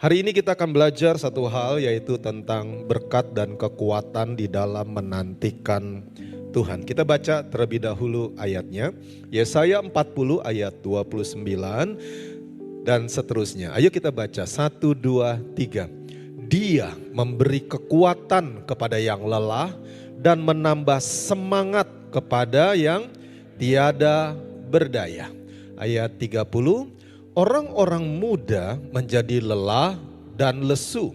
Hari ini kita akan belajar satu hal, yaitu tentang berkat dan kekuatan di dalam menantikan Tuhan. Kita baca terlebih dahulu ayatnya. Yesaya 40 ayat 29 dan seterusnya. Ayo kita baca 1, 2, 3. Dia memberi kekuatan kepada yang lelah dan menambah semangat kepada yang tiada berdaya. Ayat 30. Orang-orang muda menjadi lelah dan lesu.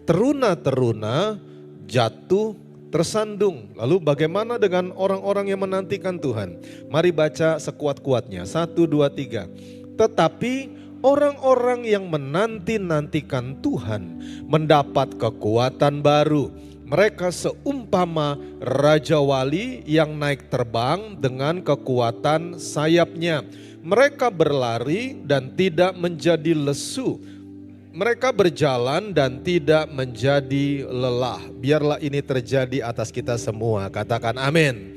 Teruna-teruna jatuh tersandung. Lalu bagaimana dengan orang-orang yang menantikan Tuhan? Mari baca sekuat-kuatnya. 1, 2, 3. Tetapi orang-orang yang menanti-nantikan Tuhan mendapat kekuatan baru. Mereka seumpama Raja Wali yang naik terbang dengan kekuatan sayapnya. Mereka berlari dan tidak menjadi lesu. Mereka berjalan dan tidak menjadi lelah. Biarlah ini terjadi atas kita semua. Katakan amin.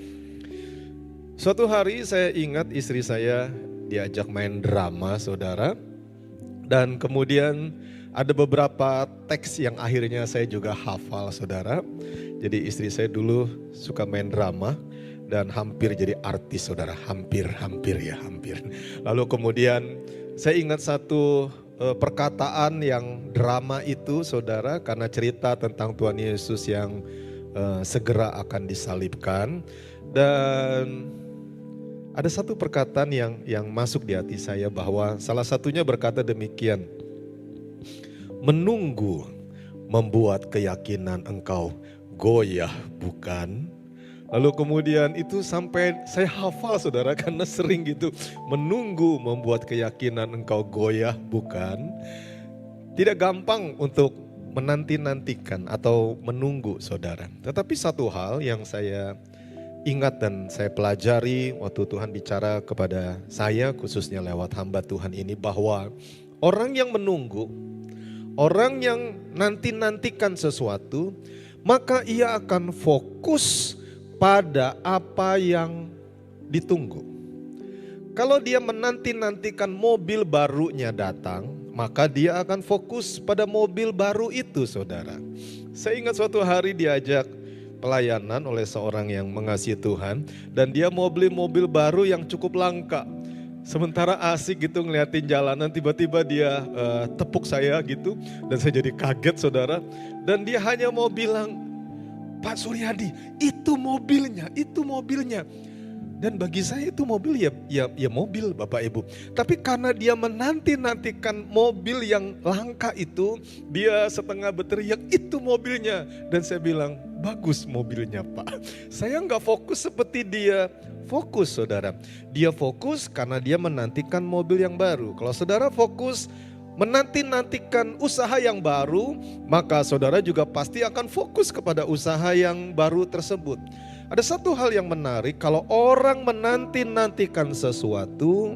Suatu hari saya ingat istri saya diajak main drama, saudara. Dan kemudian ada beberapa teks yang akhirnya saya juga hafal, saudara. Jadi istri saya dulu suka main drama dan hampir jadi artis, saudara. Hampir. Lalu kemudian saya ingat satu perkataan yang drama itu, saudara, karena cerita tentang Tuhan Yesus yang segera akan disalibkan. Dan ada satu perkataan yang masuk di hati saya, bahwa salah satunya berkata demikian. Menunggu membuat keyakinan engkau goyah, bukan? Lalu kemudian itu sampai saya hafal, saudara, karena sering gitu. Menunggu membuat keyakinan engkau goyah, bukan? Tidak gampang untuk menanti-nantikan atau menunggu, saudara. Tetapi satu hal yang saya ingat dan saya pelajari waktu Tuhan bicara kepada saya, khususnya lewat hamba Tuhan ini, bahwa orang yang menunggu, orang yang nanti-nantikan sesuatu, maka ia akan fokus pada apa yang ditunggu. Kalau dia menanti-nantikan mobil barunya datang, maka dia akan fokus pada mobil baru itu, saudara. Saya ingat suatu hari diajak pelayanan oleh seorang yang mengasihi Tuhan, dan dia mau beli mobil baru yang cukup langka. Sementara asik gitu ngeliatin jalanan, tiba-tiba dia tepuk saya gitu, dan saya jadi kaget, saudara. Dan dia hanya mau bilang, Pak Suryadi, itu mobilnya. Dan bagi saya itu mobil ya mobil, Bapak Ibu. Tapi karena dia menanti-nantikan mobil yang langka itu, dia setengah berteriak, itu mobilnya. Dan saya bilang, bagus mobilnya, Pak. Saya nggak fokus seperti dia fokus, saudara. Dia fokus karena dia menantikan mobil yang baru. Kalau saudara fokus menanti-nantikan usaha yang baru, maka saudara juga pasti akan fokus kepada usaha yang baru tersebut. Ada satu hal yang menarik, kalau orang menanti-nantikan sesuatu,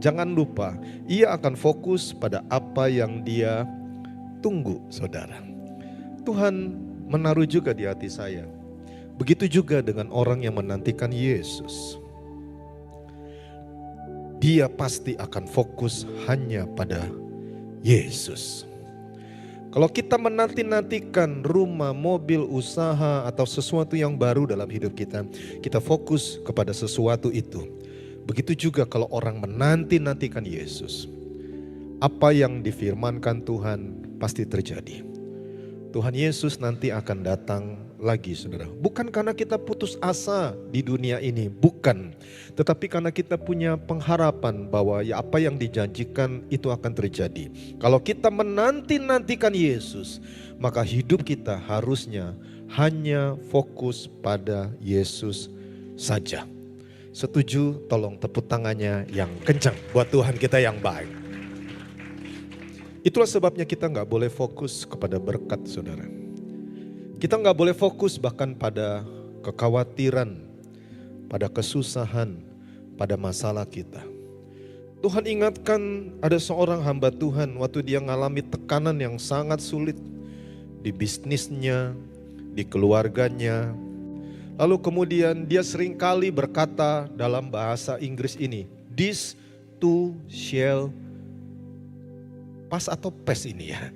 jangan lupa ia akan fokus pada apa yang dia tunggu, saudara. Tuhan menaruh juga di hati saya, begitu juga dengan orang yang menantikan Yesus. Dia pasti akan fokus hanya pada Yesus. Kalau kita menanti-nantikan rumah, mobil, usaha, atau sesuatu yang baru dalam hidup kita, kita fokus kepada sesuatu itu. Begitu juga kalau orang menanti-nantikan Yesus. Apa yang difirmankan Tuhan pasti terjadi. Tuhan Yesus nanti akan datang lagi, saudara. Bukan karena kita putus asa di dunia ini, bukan. Tetapi karena kita punya pengharapan bahwa ya apa yang dijanjikan itu akan terjadi. Kalau kita menanti-nantikan Yesus, maka hidup kita harusnya hanya fokus pada Yesus saja. Setuju? Tolong tepuk tangannya yang kencang buat Tuhan kita yang baik. Itulah sebabnya kita gak boleh fokus kepada berkat, saudara. Kita gak boleh fokus bahkan pada kekhawatiran, pada kesusahan, pada masalah kita. Tuhan ingatkan ada seorang hamba Tuhan waktu dia mengalami tekanan yang sangat sulit di bisnisnya, di keluarganya. Lalu kemudian dia seringkali berkata dalam bahasa Inggris ini, this too shall pass atau pass ini ya.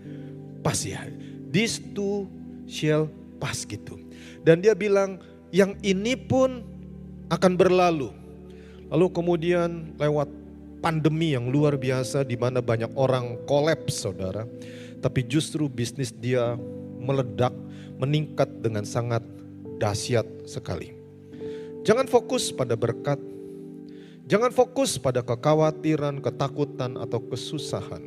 pass ya. These two shall pass gitu. Dan dia bilang yang ini pun akan berlalu. Lalu kemudian lewat pandemi yang luar biasa di mana banyak orang kolaps saudara. Tapi justru bisnis dia meledak, meningkat dengan sangat dahsyat sekali. Jangan fokus pada berkat. Jangan fokus pada kekhawatiran, ketakutan atau kesusahan.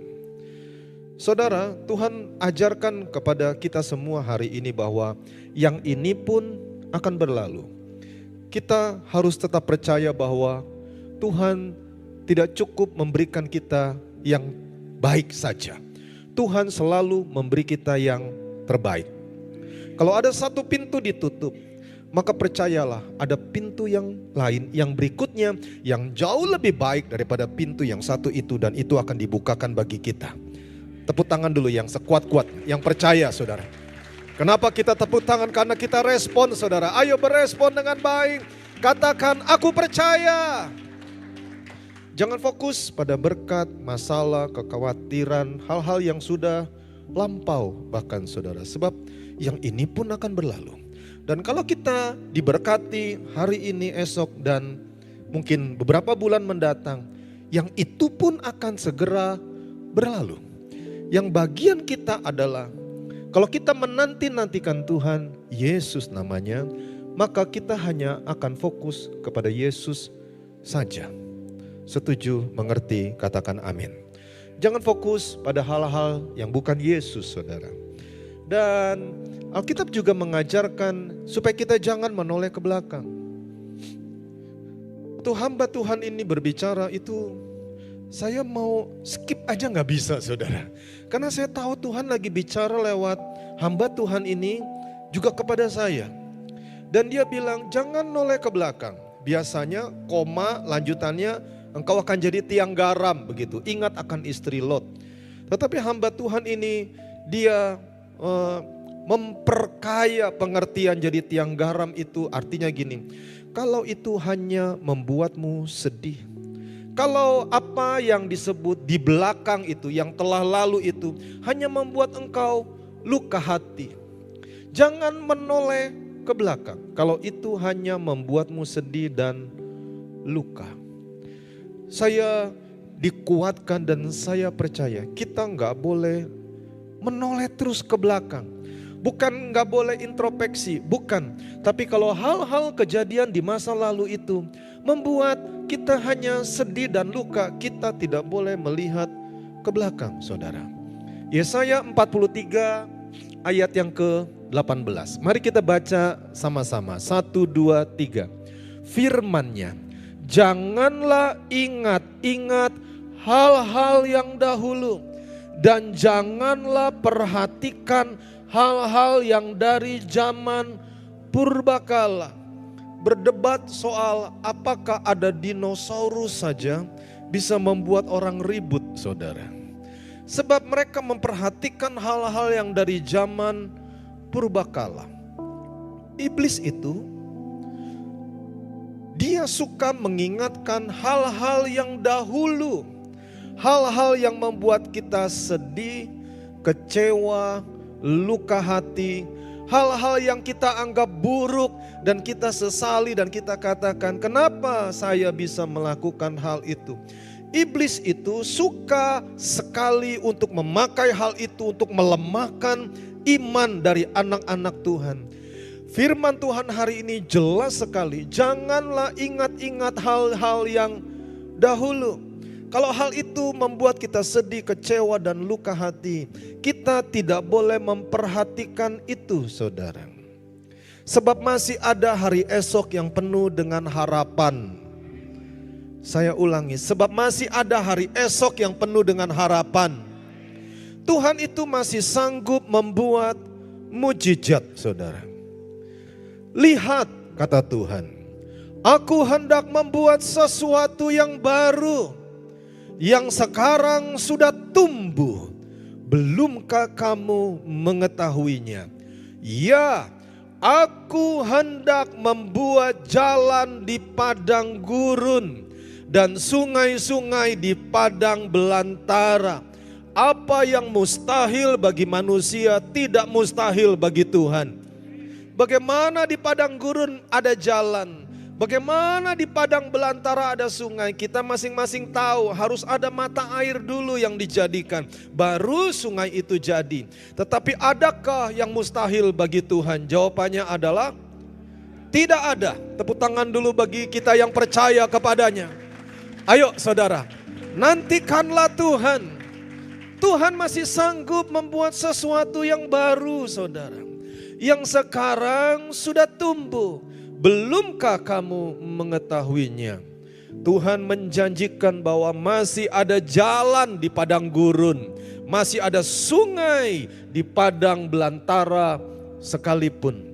Saudara, Tuhan ajarkan kepada kita semua hari ini bahwa yang ini pun akan berlalu. Kita harus tetap percaya bahwa Tuhan tidak cukup memberikan kita yang baik saja. Tuhan selalu memberi kita yang terbaik. Kalau ada satu pintu ditutup, maka percayalah ada pintu yang lain, yang berikutnya, yang jauh lebih baik daripada pintu yang satu itu, dan itu akan dibukakan bagi kita. Tepuk tangan dulu yang sekuat-kuat, yang percaya saudara. Kenapa kita tepuk tangan? Karena kita respon saudara. Ayo berespon dengan baik. Katakan aku percaya. Jangan fokus pada berkat, masalah, kekhawatiran, hal-hal yang sudah lampau bahkan saudara. Sebab yang ini pun akan berlalu. Dan kalau kita diberkati hari ini, esok, dan mungkin beberapa bulan mendatang, yang itu pun akan segera berlalu. Yang bagian kita adalah, kalau kita menanti-nantikan Tuhan, Yesus namanya, maka kita hanya akan fokus kepada Yesus saja. Setuju, mengerti, katakan amin. Jangan fokus pada hal-hal yang bukan Yesus saudara. Dan Alkitab juga mengajarkan supaya kita jangan menoleh ke belakang. Waktu hamba Tuhan ini berbicara itu, saya mau skip aja gak bisa saudara. Karena saya tahu Tuhan lagi bicara lewat hamba Tuhan ini juga kepada saya. Dan dia bilang jangan noleh ke belakang. Biasanya koma lanjutannya engkau akan jadi tiang garam begitu. Ingat akan istri Lot. Tetapi hamba Tuhan ini dia memperkaya pengertian jadi tiang garam itu artinya gini. Kalau itu hanya membuatmu sedih. Kalau apa yang disebut di belakang itu, yang telah lalu itu hanya membuat engkau luka hati. Jangan menoleh ke belakang. Kalau itu hanya membuatmu sedih dan luka. Saya dikuatkan dan saya percaya kita nggak boleh menoleh terus ke belakang. Bukan nggak boleh introspeksi, bukan. Tapi kalau hal-hal kejadian di masa lalu itu membuat kita hanya sedih dan luka, kita tidak boleh melihat ke belakang saudara. Yesaya 43 ayat yang ke-18. Mari kita baca sama-sama. 1, 2, 3. Firman-Nya, janganlah ingat-ingat hal-hal yang dahulu. Dan janganlah perhatikan hal-hal yang dari zaman purbakala. Berdebat soal apakah ada dinosaurus saja bisa membuat orang ribut saudara. Sebab mereka memperhatikan hal-hal yang dari zaman purbakala. Iblis itu dia suka mengingatkan hal-hal yang dahulu. Hal-hal yang membuat kita sedih, kecewa, luka hati. Hal-hal yang kita anggap buruk dan kita sesali dan kita katakan, kenapa saya bisa melakukan hal itu? Iblis itu suka sekali untuk memakai hal itu untuk melemahkan iman dari anak-anak Tuhan. Firman Tuhan hari ini jelas sekali, janganlah ingat-ingat hal-hal yang dahulu. Kalau hal itu membuat kita sedih, kecewa dan luka hati, kita tidak boleh memperhatikan itu saudara. Sebab masih ada hari esok yang penuh dengan harapan. Saya ulangi, sebab masih ada hari esok yang penuh dengan harapan. Tuhan itu masih sanggup membuat mujizat saudara. Lihat kata Tuhan, aku hendak membuat sesuatu yang baru. Yang sekarang sudah tumbuh, belumkah kamu mengetahuinya? Ya, aku hendak membuat jalan di padang gurun dan sungai-sungai di padang belantara. Apa yang mustahil bagi manusia tidak mustahil bagi Tuhan. Bagaimana di padang gurun ada jalan, bagaimana di padang belantara ada sungai, kita masing-masing tahu harus ada mata air dulu yang dijadikan, baru sungai itu jadi. Tetapi adakah yang mustahil bagi Tuhan? Jawabannya adalah tidak ada. Tepuk tangan dulu bagi kita yang percaya kepadanya. Ayo saudara, nantikanlah Tuhan. Tuhan masih sanggup membuat sesuatu yang baru saudara. Yang sekarang sudah tumbuh. Belumkah kamu mengetahuinya? Tuhan menjanjikan bahwa masih ada jalan di padang gurun. Masih ada sungai di padang belantara sekalipun.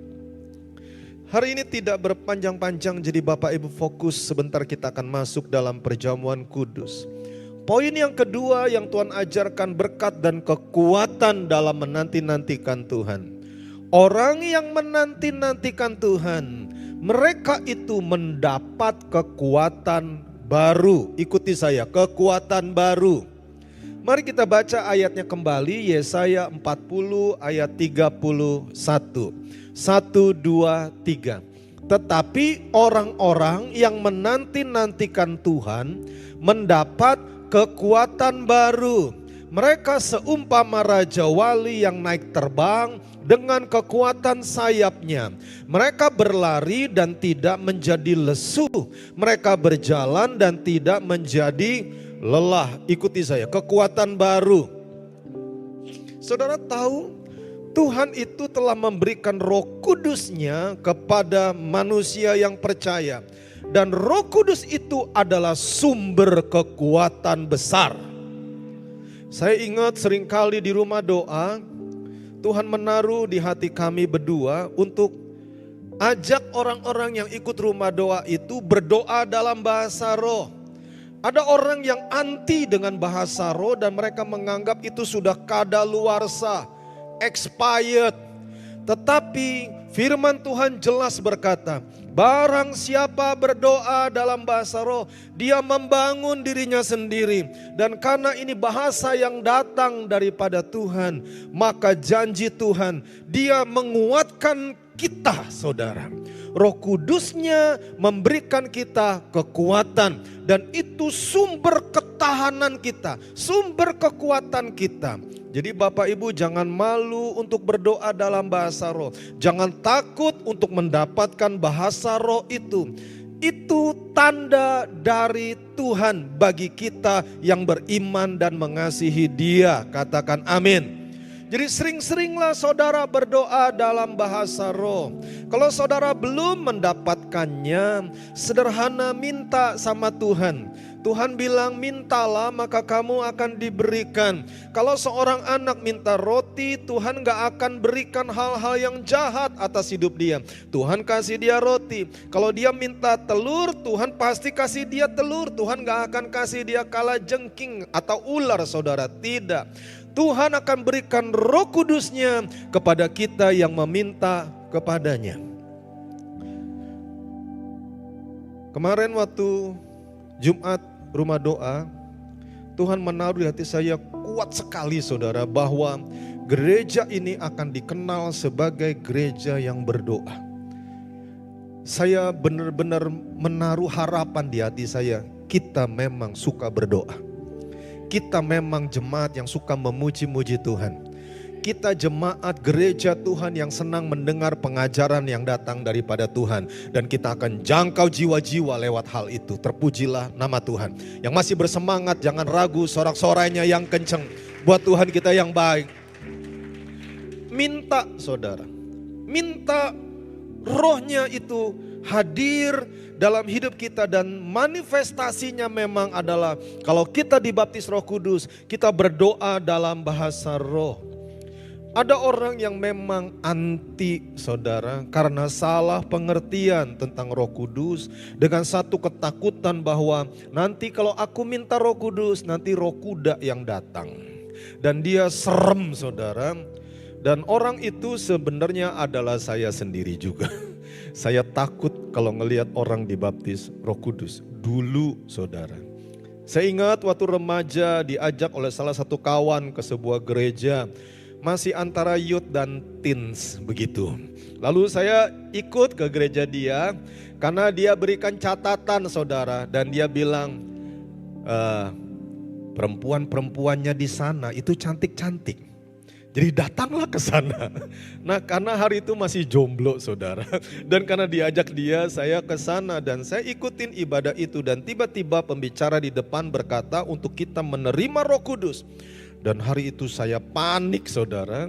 Hari ini tidak berpanjang-panjang, jadi Bapak Ibu fokus sebentar, kita akan masuk dalam perjamuan kudus. Poin yang kedua yang Tuhan ajarkan, berkat dan kekuatan dalam menanti-nantikan Tuhan. Orang yang menanti-nantikan Tuhan, mereka itu mendapat kekuatan baru. Ikuti saya, kekuatan baru. Mari kita baca ayatnya kembali, Yesaya 40 ayat 31. 1, 2, 3. Tetapi orang-orang yang menanti-nantikan Tuhan mendapat kekuatan baru. Mereka seumpama raja wali yang naik terbang dengan kekuatan sayapnya. Mereka berlari dan tidak menjadi lesu. Mereka berjalan dan tidak menjadi lelah. Ikuti saya, kekuatan baru. Saudara tahu, Tuhan itu telah memberikan Roh Kudus-Nya kepada manusia yang percaya. Dan Roh Kudus itu adalah sumber kekuatan besar. Saya ingat seringkali di rumah doa, Tuhan menaruh di hati kami berdua untuk ajak orang-orang yang ikut rumah doa itu berdoa dalam bahasa roh. Ada orang yang anti dengan bahasa roh dan mereka menganggap itu sudah kadaluarsa, expired. Tetapi firman Tuhan jelas berkata, barang siapa berdoa dalam bahasa roh, dia membangun dirinya sendiri. Dan karena ini bahasa yang datang daripada Tuhan, maka janji Tuhan, dia menguatkan kita saudara. Roh Kudus-Nya memberikan kita kekuatan. Dan itu sumber ketahanan kita, sumber kekuatan kita. Jadi Bapak Ibu jangan malu untuk berdoa dalam bahasa roh. Jangan takut untuk mendapatkan bahasa roh itu. Itu tanda dari Tuhan bagi kita yang beriman dan mengasihi Dia. Katakan amin. Jadi sering-seringlah saudara berdoa dalam bahasa roh. Kalau saudara belum mendapatkannya, sederhana minta sama Tuhan. Tuhan bilang mintalah maka kamu akan diberikan. Kalau seorang anak minta roti, Tuhan gak akan berikan hal-hal yang jahat atas hidup dia. Tuhan kasih dia roti. Kalau dia minta telur, Tuhan pasti kasih dia telur. Tuhan gak akan kasih dia kalajengking atau ular saudara, tidak. Tuhan akan berikan Roh Kudus-Nya kepada kita yang meminta kepadanya. Kemarin waktu Jumat rumah doa, Tuhan menaruh di hati saya kuat sekali saudara, bahwa gereja ini akan dikenal sebagai gereja yang berdoa. Saya benar-benar menaruh harapan di hati saya, kita memang suka berdoa. Kita memang jemaat yang suka memuji-muji Tuhan. Kita jemaat gereja Tuhan yang senang mendengar pengajaran yang datang daripada Tuhan. Dan kita akan jangkau jiwa-jiwa lewat hal itu. Terpujilah nama Tuhan. Yang masih bersemangat jangan ragu, sorak-sorainya yang kenceng. Buat Tuhan kita yang baik. Minta saudara, minta rohnya itu hadir dalam hidup kita, dan manifestasinya memang adalah kalau kita dibaptis Roh Kudus, kita berdoa dalam bahasa roh. Ada orang yang memang anti saudara karena salah pengertian tentang Roh Kudus, dengan satu ketakutan bahwa nanti kalau aku minta Roh Kudus, nanti roh kuda yang datang. Dan dia serem saudara. Dan orang itu sebenarnya adalah saya sendiri juga. Saya takut kalau ngelihat orang dibaptis Roh Kudus. Dulu saudara, Saya ingat waktu remaja diajak oleh salah satu kawan ke sebuah gereja. Masih antara youth dan teens begitu. Lalu saya ikut ke gereja dia karena dia berikan catatan saudara. Dan dia bilang perempuan-perempuannya di sana itu cantik-cantik. Jadi datanglah ke sana. Nah karena hari itu masih jomblo saudara. Dan karena diajak dia saya ke sana dan saya ikutin ibadah itu. Dan tiba-tiba pembicara di depan berkata untuk kita menerima Roh Kudus. Dan hari itu saya panik saudara.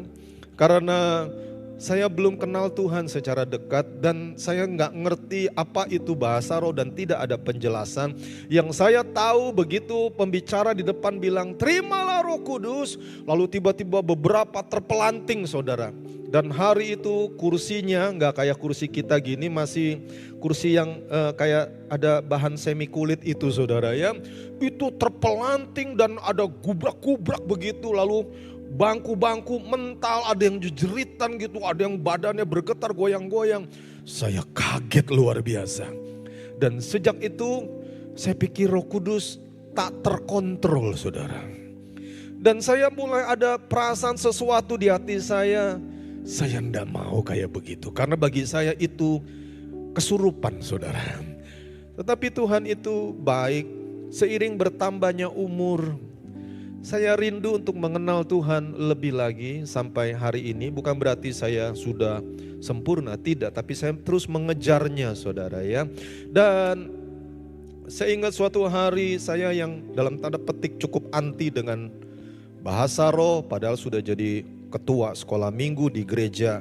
Karena saya belum kenal Tuhan secara dekat dan saya nggak ngerti apa itu bahasa roh dan tidak ada penjelasan. Yang saya tahu begitu pembicara di depan bilang terimalah Roh Kudus. Lalu tiba-tiba beberapa terpelanting saudara. Dan hari itu kursinya nggak kayak kursi kita gini, masih kursi yang kayak ada bahan semi kulit itu saudara ya. Itu terpelanting dan ada gubrak-gubrak begitu, lalu bangku-bangku mental, ada yang jeritan gitu, ada yang badannya bergetar goyang-goyang. Saya kaget luar biasa. Dan sejak itu saya pikir Roh Kudus tak terkontrol saudara. Dan saya mulai ada perasaan sesuatu di hati saya enggak mau kayak begitu. Karena bagi saya itu kesurupan saudara. Tetapi Tuhan itu baik, seiring bertambahnya umur, saya rindu untuk mengenal Tuhan lebih lagi sampai hari ini. Bukan berarti saya sudah sempurna, tidak. Tapi saya terus mengejarnya saudara ya. Dan saya ingat suatu hari saya yang dalam tanda petik cukup anti dengan bahasa roh. Padahal sudah jadi ketua sekolah minggu di gereja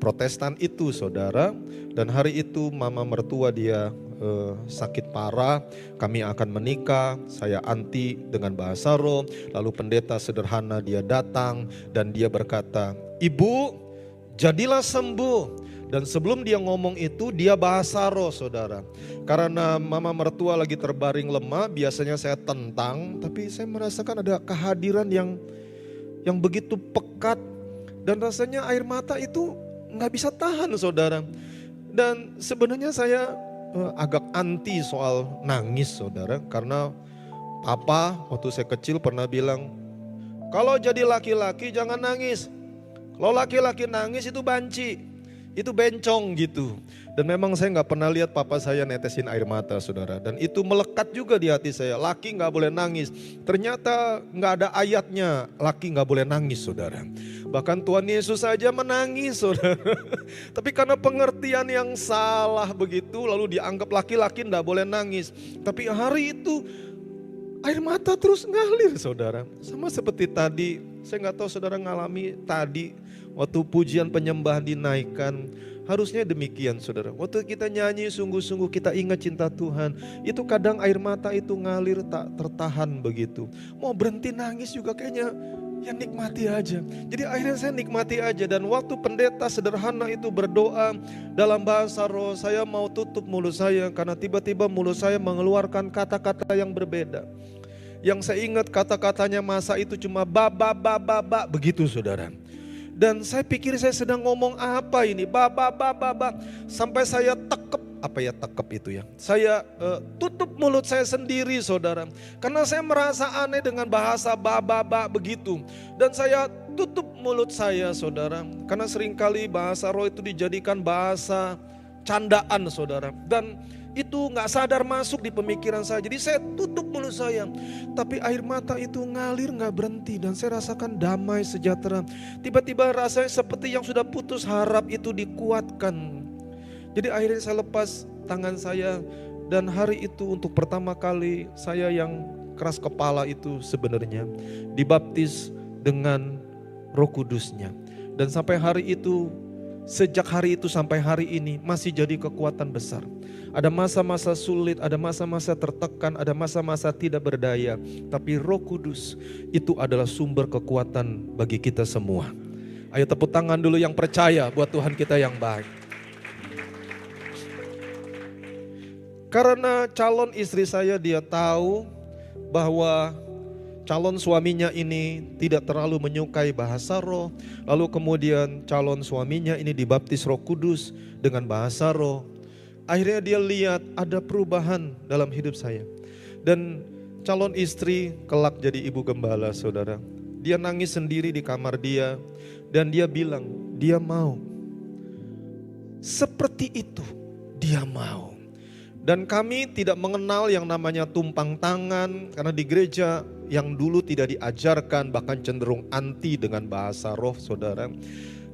Protestan itu saudara. Dan hari itu mama mertua dia sakit parah, kami akan menikah, saya anti dengan bahasa roh. Lalu pendeta sederhana dia datang dan dia berkata, "Ibu, jadilah sembuh." Dan sebelum dia ngomong itu dia bahasa roh saudara. Karena mama mertua lagi terbaring lemah, biasanya saya tentang, tapi saya merasakan ada kehadiran yang begitu pekat. Dan rasanya air mata itu gak bisa tahan saudara. Dan sebenarnya saya agak anti soal nangis saudara. Karena papa waktu saya kecil pernah bilang, kalau jadi laki-laki jangan nangis. Kalau laki-laki nangis itu banci, itu bencong gitu. Dan memang saya gak pernah lihat papa saya netesin air mata saudara. Dan itu melekat juga di hati saya, laki gak boleh nangis. Ternyata gak ada ayatnya laki gak boleh nangis saudara. Bahkan Tuhan Yesus saja menangis saudara. Tapi karena pengertian yang salah begitu, lalu dianggap laki-laki gak boleh nangis. Tapi hari itu air mata terus ngalir saudara. Sama seperti tadi, saya gak tahu saudara ngalami tadi waktu pujian penyembahan dinaikkan. Harusnya demikian saudara. Waktu kita nyanyi sungguh-sungguh kita ingat cinta Tuhan. Itu kadang air mata itu ngalir tak tertahan begitu. Mau berhenti nangis juga kayaknya ya nikmati aja. Jadi akhirnya saya nikmati aja. Dan waktu pendeta sederhana itu berdoa dalam bahasa roh, saya mau tutup mulut saya. Karena tiba-tiba mulut saya mengeluarkan kata-kata yang berbeda. Yang saya ingat kata-katanya masa itu cuma ba begitu saudara. Dan saya pikir saya sedang ngomong apa ini, ba. Sampai saya tekep, apa ya tekep itu ya. Saya tutup mulut saya sendiri saudara. Karena saya merasa aneh dengan bahasa ba begitu. Dan saya tutup mulut saya saudara. Karena seringkali bahasa roh itu dijadikan bahasa candaan saudara. Dan itu gak sadar masuk di pemikiran saya. Jadi saya tutup mulut saya. Tapi air mata itu ngalir gak berhenti. Dan saya rasakan damai sejahtera. Tiba-tiba rasanya seperti yang sudah putus harap itu dikuatkan. Jadi akhirnya saya lepas tangan saya. Dan hari itu untuk pertama kali saya yang keras kepala itu sebenarnya dibaptis dengan Roh Kudusnya. Dan sampai hari itu, sejak hari itu sampai hari ini masih jadi kekuatan besar. Ada masa-masa sulit, ada masa-masa tertekan, ada masa-masa tidak berdaya. Tapi Roh Kudus itu adalah sumber kekuatan bagi kita semua. Ayo tepuk tangan dulu yang percaya buat Tuhan kita yang baik. Karena calon istri saya dia tahu bahwa calon suaminya ini tidak terlalu menyukai bahasa roh. Lalu kemudian calon suaminya ini dibaptis Roh Kudus dengan bahasa roh. Akhirnya dia lihat ada perubahan dalam hidup saya. Dan calon istri kelak jadi ibu gembala, saudara. Dia nangis sendiri di kamar dia dan dia bilang dia mau. Seperti itu dia mau. Dan kami tidak mengenal yang namanya tumpang tangan karena di gereja yang dulu tidak diajarkan, bahkan cenderung anti dengan bahasa roh, saudara.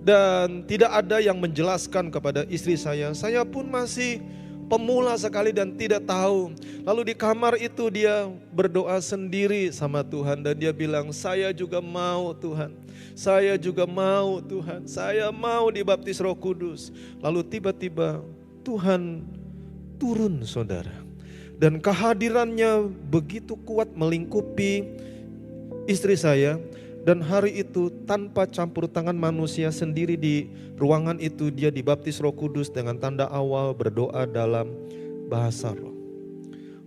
Dan tidak ada yang menjelaskan kepada istri saya pun masih pemula sekali dan tidak tahu. Lalu di kamar itu dia berdoa sendiri sama Tuhan dan dia bilang, saya juga mau Tuhan, saya juga mau Tuhan, saya mau dibaptis Roh Kudus. Lalu tiba-tiba Tuhan turun, saudara. Dan kehadirannya begitu kuat melingkupi istri saya. Dan hari itu tanpa campur tangan manusia, sendiri di ruangan itu dia dibaptis Roh Kudus dengan tanda awal berdoa dalam bahasa roh.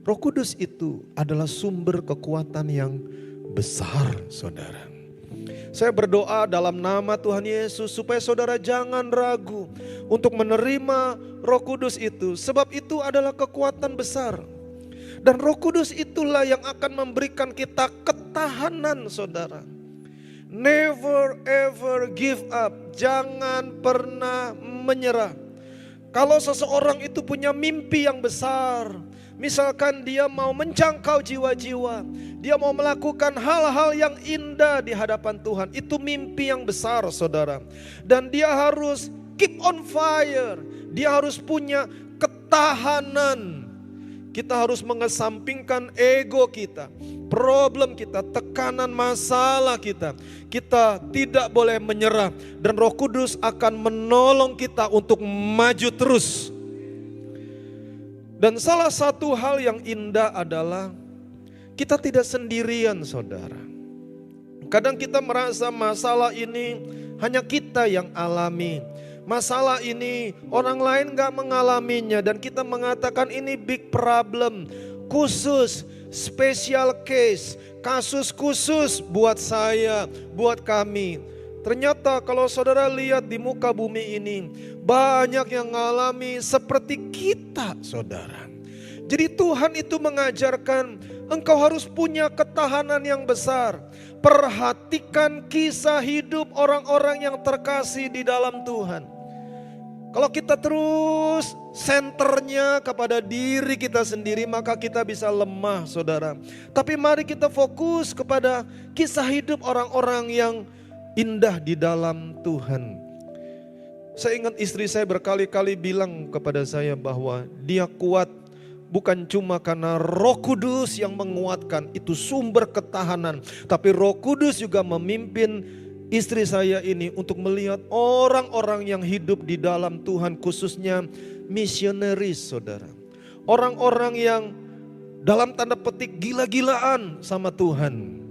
Roh Kudus itu adalah sumber kekuatan yang besar, saudara. Saya berdoa dalam nama Tuhan Yesus supaya saudara jangan ragu untuk menerima Roh Kudus itu. Sebab itu adalah kekuatan besar. Dan Roh Kudus itulah yang akan memberikan kita ketahanan, saudara. Never ever give up. Jangan pernah menyerah. Kalau seseorang itu punya mimpi yang besar, misalkan dia mau menjangkau jiwa-jiwa, dia mau melakukan hal-hal yang indah di hadapan Tuhan, itu mimpi yang besar, saudara. Dan dia harus keep on fire. Dia harus punya ketahanan. Kita harus mengesampingkan ego kita, problem kita, tekanan masalah kita. Kita tidak boleh menyerah dan Roh Kudus akan menolong kita untuk maju terus. Dan salah satu hal yang indah adalah kita tidak sendirian, saudara. Kadang kita merasa masalah ini hanya kita yang alami. Masalah ini orang lain gak mengalaminya dan kita mengatakan ini big problem, khusus, special case, kasus khusus buat saya, buat kami. Ternyata kalau saudara lihat di muka bumi ini, banyak yang mengalami seperti kita, saudara. Jadi Tuhan itu mengajarkan engkau harus punya ketahanan yang besar. Perhatikan kisah hidup orang-orang yang terkasih di dalam Tuhan. Kalau kita terus senternya kepada diri kita sendiri, maka kita bisa lemah, saudara. Tapi mari kita fokus kepada kisah hidup orang-orang yang indah di dalam Tuhan. Saya ingat istri saya berkali-kali bilang kepada saya bahwa dia kuat bukan cuma karena Roh Kudus yang menguatkan, itu sumber ketahanan. Tapi Roh Kudus juga memimpin istri saya ini untuk melihat orang-orang yang hidup di dalam Tuhan, khususnya misionaris, saudara. Orang-orang yang dalam tanda petik gila-gilaan sama Tuhan.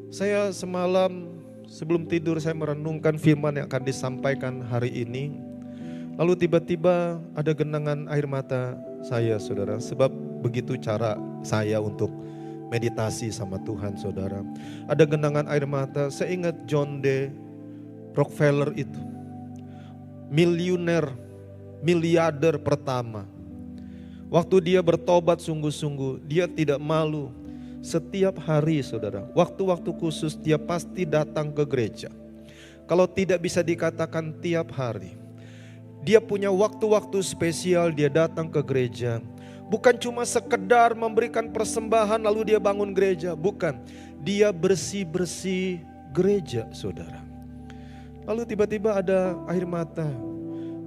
Saya semalam sebelum tidur saya merenungkan firman yang akan disampaikan hari ini. Lalu tiba-tiba ada genangan air mata saya, saudara. Sebab begitu cara saya untuk meditasi sama Tuhan, saudara. Ada genangan air mata. Saya ingat John D. Rockefeller itu, miliarder pertama. Waktu dia bertobat sungguh-sungguh, dia tidak malu. Setiap hari, saudara, waktu-waktu khusus dia pasti datang ke gereja. Kalau tidak bisa dikatakan tiap hari. Dia punya waktu-waktu spesial dia datang ke gereja. Bukan cuma sekedar memberikan persembahan lalu dia bangun gereja. Bukan, dia bersih-bersih gereja, saudara. Lalu tiba-tiba ada air mata.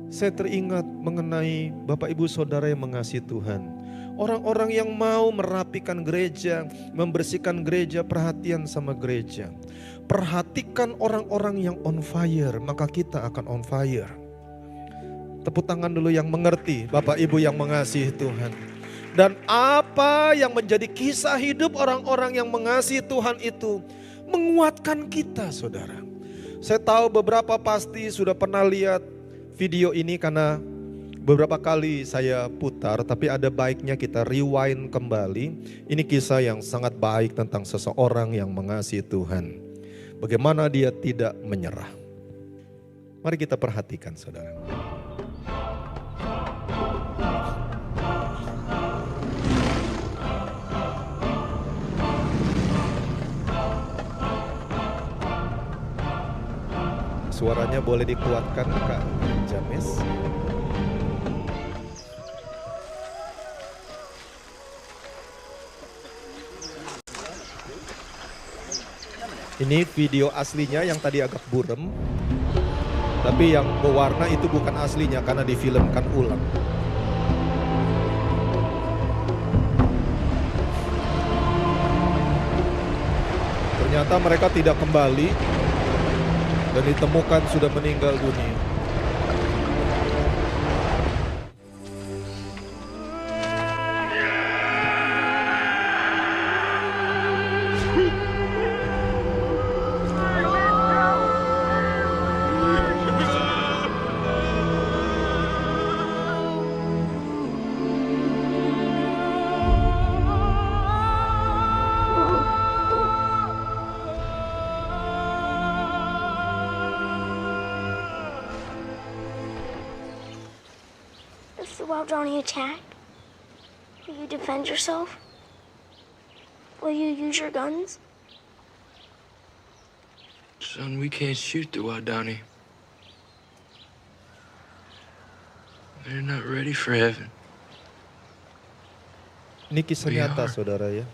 Saya teringat mengenai Bapak Ibu Saudara yang mengasihi Tuhan. Orang-orang yang mau merapikan gereja, membersihkan gereja, perhatian sama gereja. Perhatikan orang-orang yang on fire, maka kita akan on fire. Tepuk tangan dulu yang mengerti, Bapak Ibu yang mengasihi Tuhan. Dan apa yang menjadi kisah hidup orang-orang yang mengasihi Tuhan itu menguatkan kita, saudara. Saya tahu beberapa pasti sudah pernah lihat video ini karena beberapa kali saya putar, tapi ada baiknya kita rewind kembali. Ini kisah yang sangat baik tentang seseorang yang mengasihi Tuhan. Bagaimana dia tidak menyerah. Mari kita perhatikan, saudara. Suaranya boleh dikuatkan Kak James. Ini video aslinya yang tadi agak burem, tapi yang berwarna itu bukan aslinya karena difilmkan ulang. Ternyata mereka tidak kembali dan ditemukan sudah meninggal dunia. If the Wildani attack, will you defend yourself? Will you use your guns? Son, we can't shoot the Wildani. They're not ready for heaven. Ini kisah We nyata, are. saudara ya.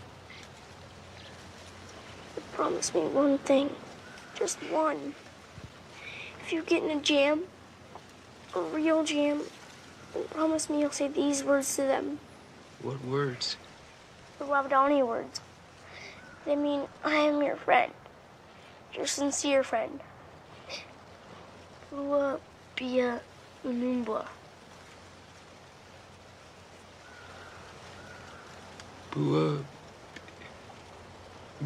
But promise me one thing, just one. If you get in a jam, a real jam, then promise me you'll say these words to them, What words? the Wildani words. They mean, I am your friend, your sincere friend. Bua Bia Unumbwa. Bua.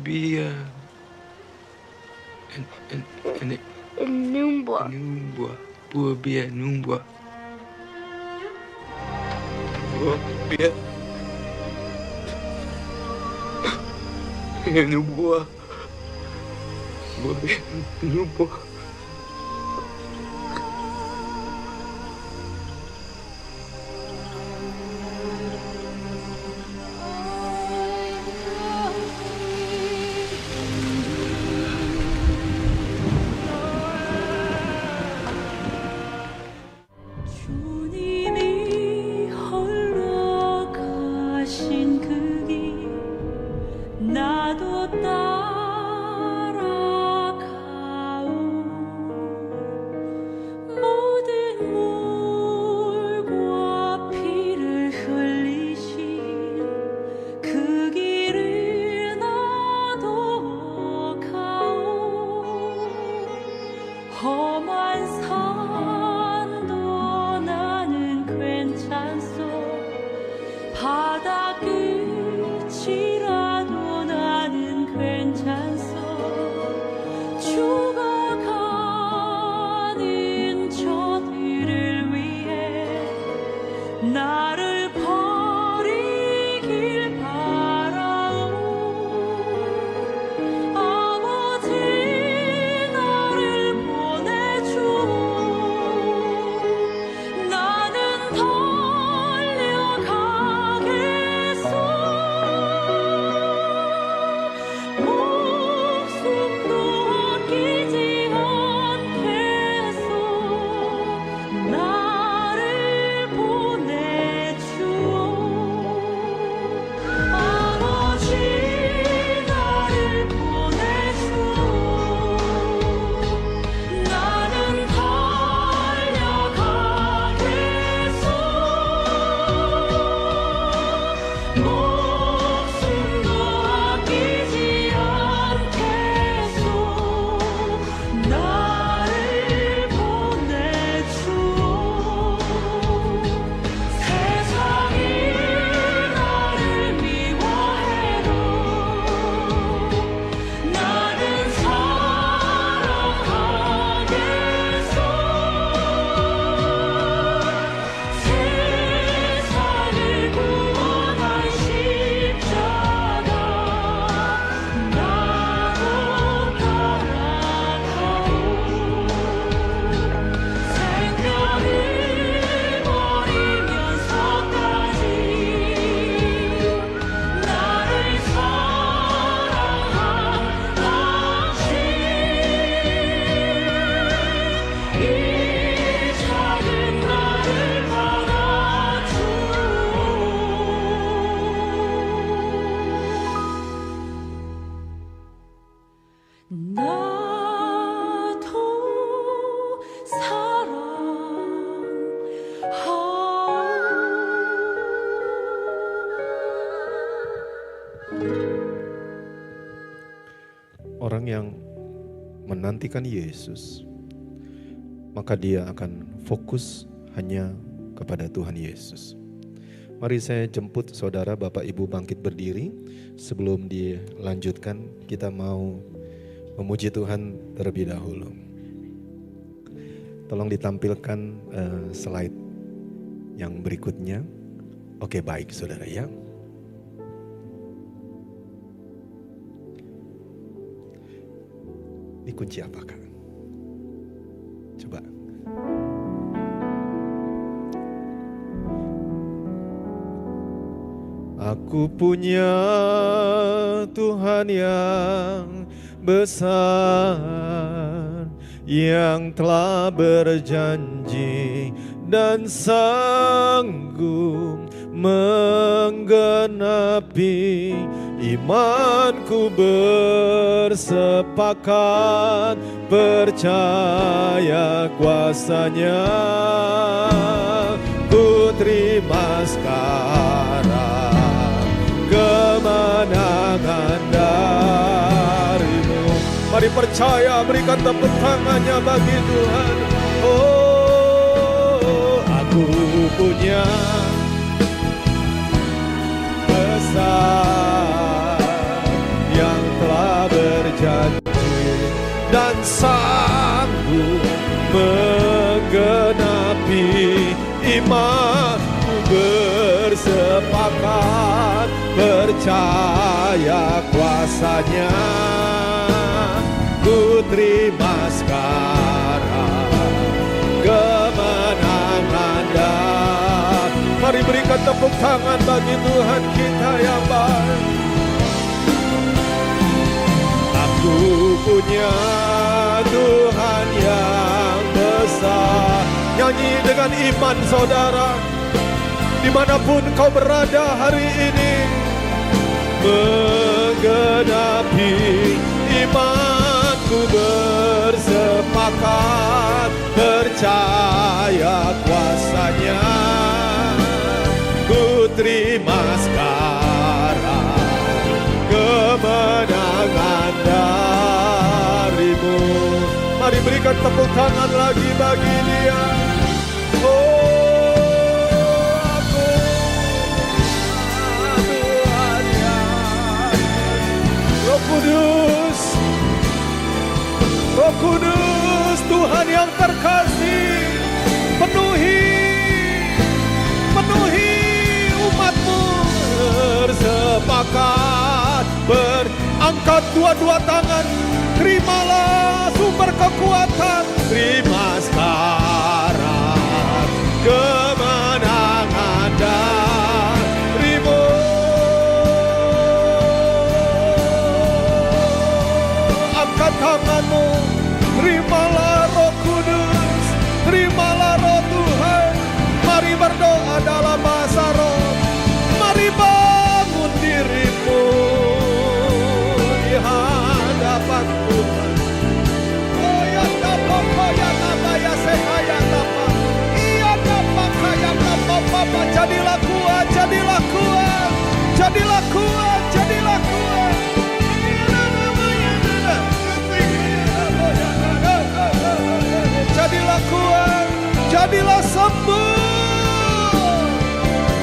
Be, and Unumbwa. Numbwa. Bua be Numbwa. Bua be Numbwa. Bua be Numbwa. 주님이 홀로 가신 그 길 나도 따라가오 모든 물과 피를 흘리신 그 길을 나도 가오 험한 산도 나는 괜찮소 바다 끝이라도 나는 괜찮소 죽어가는 저들을 위해 나를 버리길 바라오 아버지 나를 보내주옵소서 menantikan Yesus, maka dia akan fokus hanya kepada Tuhan Yesus. Mari saya jemput saudara, Bapak Ibu bangkit berdiri. Sebelum dilanjutkan, kita mau memuji Tuhan terlebih dahulu. Tolong ditampilkan slide yang berikutnya. Oke, baik saudara ya. Ini kunci apa Kak? Coba. Aku punya Tuhan yang besar, yang telah berjanji dan sanggup menggenapi. Imanku bersepakat percaya kuasanya. Ku terima sekarang kemenangan darimu. Mari percaya, berikan tepuk tangannya bagi Tuhan. Oh, aku punya besar yang telah berjanji dan sanggup menggenapi. Imanku bersepakat percaya kuasanya. Ku terima sekarang kemenangan dan mari berikan tepuk tangan bagi Tuhan kita yang baik. Aku punya Tuhan yang besar. Nyanyi dengan iman saudara, dimanapun kau berada hari ini. Menggenapi imanku bersepakat percaya kuasanya. Ku terima sekarang kemenangan darimu. Mari berikan tepuk tangan lagi bagi dia. Oh, aku Tuhan yang Roh Kudus, Roh Kudus, Tuhan yang terkasih, penuhi umat-Mu. Bersepakat berangkat dua-dua tangan, terimalah sumber kekuatan. Terima sekarang kemenangan darimu. Angkat tanganmu, terimalah Roh Kudus, terimalah Roh Tuhan. Mari berdoa dalam bahasa roh. Mari bangun dirimu di hadapan Tuhan. Oh ya dapat ya nama ya sekaya dapat. Iya dapat kaya dapat Bapa. Jadilah kuat, jadilah kuat, jadilah kuat, jadilah kuat. Jadilah kuat, jadilah sembuh,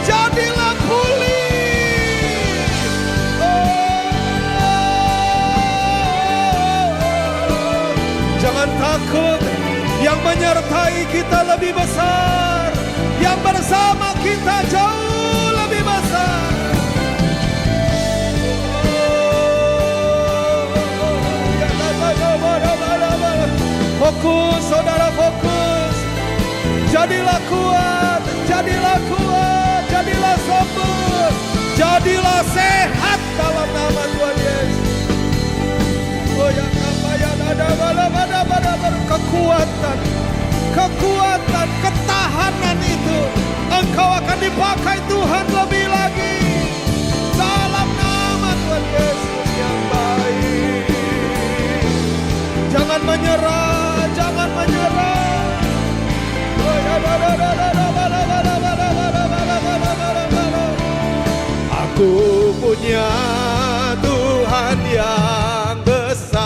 jadilah pulih. Jangan takut, yang menyertai kita lebih besar, yang bersama kita jauh lebih besar. Fokus saudara, fokus. Jadilah kuat, jadilah kuat, jadilah sembuh, jadilah sehat dalam nama Tuhan Yesus. Oh yang apa yang ada kekuatan, kekuatan, ketahanan itu engkau akan dipakai Tuhan lebih lagi dalam nama Tuhan Yesus yang baik. Jangan menyerah, jangan menyerah. Aku punya Tuhan yang besar,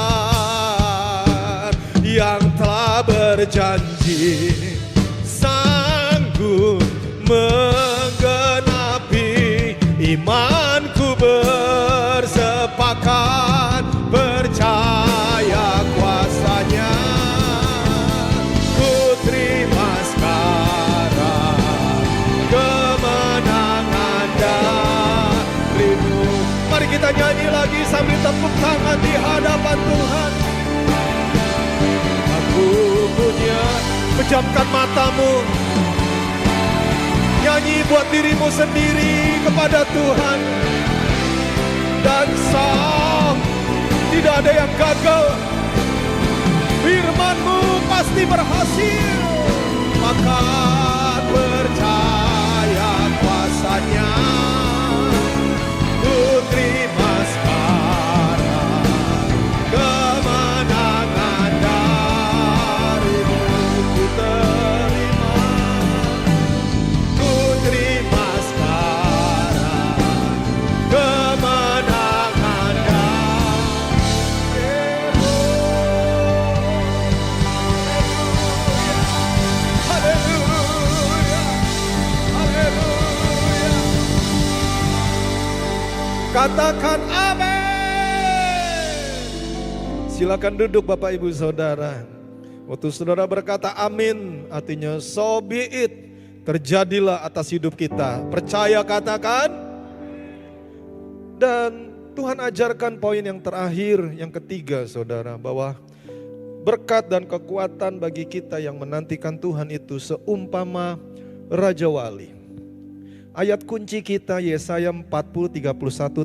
yang telah berjanji sanggup menggenapi. Imanku bersepakat percaya kuasanya. Ku terima sekarang kemenangan darimu. Mari kita nyanyi lagi sambil tepuk tangan di hadapan Tuhan. Aku punya, pejamkan matamu, nyanyi buat dirimu sendiri kepada Tuhan. Dan sah, tidak ada yang gagal. Firman-Mu pasti berhasil. Maka percaya kuasanya. Ku terima sekarang kemenangan darimu. Ku terima sekarang kemenangan darimu. Haleluya, haleluya. Katakan amin. Silakan duduk Bapak Ibu Saudara. Waktu saudara berkata amin, artinya so be it. Terjadilah atas hidup kita. Percaya katakan. Dan Tuhan ajarkan poin yang terakhir, yang ketiga saudara, bahwa berkat dan kekuatan bagi kita yang menantikan Tuhan itu seumpama Raja Wali. Ayat kunci kita Yesaya 40:31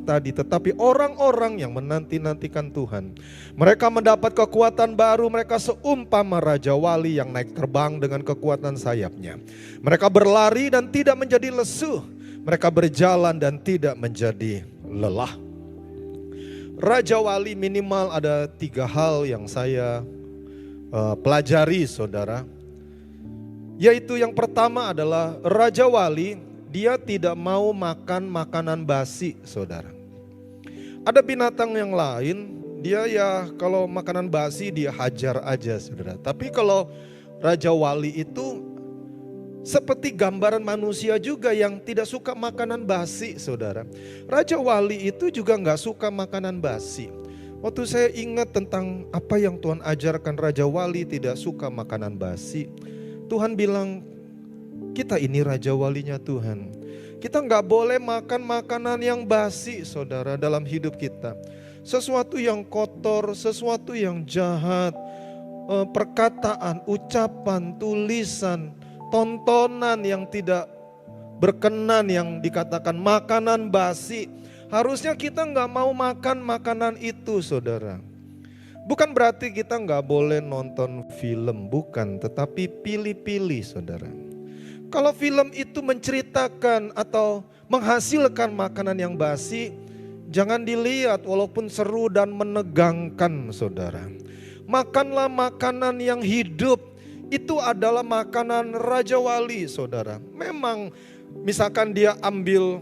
tadi, tetapi orang-orang yang menanti-nantikan Tuhan, mereka mendapat kekuatan baru, mereka seumpama Raja Wali yang naik terbang dengan kekuatan sayapnya. Mereka berlari dan tidak menjadi lesu, mereka berjalan dan tidak menjadi lelah. Raja Wali minimal ada 3 hal yang saya pelajari saudara. Yaitu yang pertama adalah Raja Wali, dia tidak mau makan makanan basi saudara. Ada binatang yang lain, dia ya kalau makanan basi dia hajar aja saudara. Tapi kalau Raja Wali itu seperti gambaran manusia juga yang tidak suka makanan basi saudara. Raja Wali itu juga gak suka makanan basi. Waktu saya ingat tentang apa yang Tuhan ajarkan Raja Wali tidak suka makanan basi. Tuhan bilang, kita ini Raja Walinya Tuhan. Kita gak boleh makan makanan yang basi saudara dalam hidup kita. Sesuatu yang kotor, sesuatu yang jahat, perkataan, ucapan, tulisan, tontonan yang tidak berkenan yang dikatakan makanan basi. Harusnya kita gak mau makan makanan itu saudara. Bukan berarti kita gak boleh nonton film, bukan. Tetapi pilih-pilih saudara. Kalau film itu menceritakan atau menghasilkan makanan yang basi, jangan dilihat walaupun seru dan menegangkan saudara. Makanlah makanan yang hidup, itu adalah makanan Raja Wali saudara. Memang misalkan dia ambil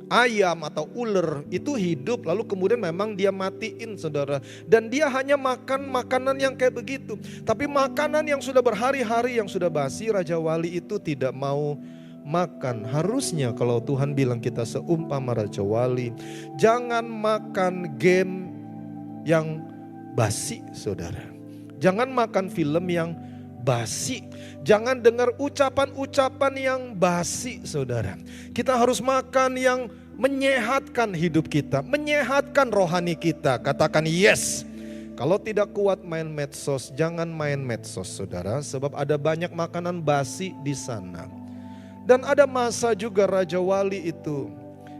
ayam atau ular itu hidup lalu kemudian memang dia matiin saudara. Dan dia hanya makan makanan yang kayak begitu. Tapi makanan yang sudah berhari-hari yang sudah basi Raja Wali itu tidak mau makan. Harusnya kalau Tuhan bilang kita seumpama Raja Wali, jangan makan game yang basi saudara. Jangan makan film yang basi. Jangan dengar ucapan-ucapan yang basi saudara. Kita harus makan yang menyehatkan hidup kita, menyehatkan rohani kita. Katakan yes. Kalau tidak kuat main medsos, jangan main medsos saudara. Sebab ada banyak makanan basi di sana. Dan ada masa juga Raja Wali itu,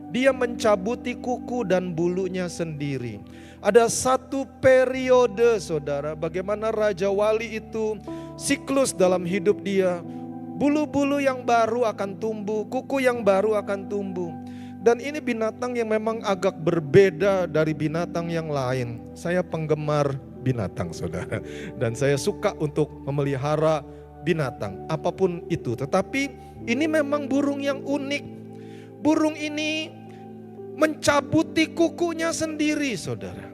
dia mencabuti kuku dan bulunya sendiri. Ada satu periode saudara, bagaimana Raja Wali itu siklus dalam hidup dia. Bulu-bulu yang baru akan tumbuh, kuku yang baru akan tumbuh. Dan ini binatang yang memang agak berbeda dari binatang yang lain. Saya penggemar binatang saudara. Dan saya suka untuk memelihara binatang, apapun itu. Tetapi ini memang burung yang unik. Burung ini mencabuti kukunya sendiri saudara.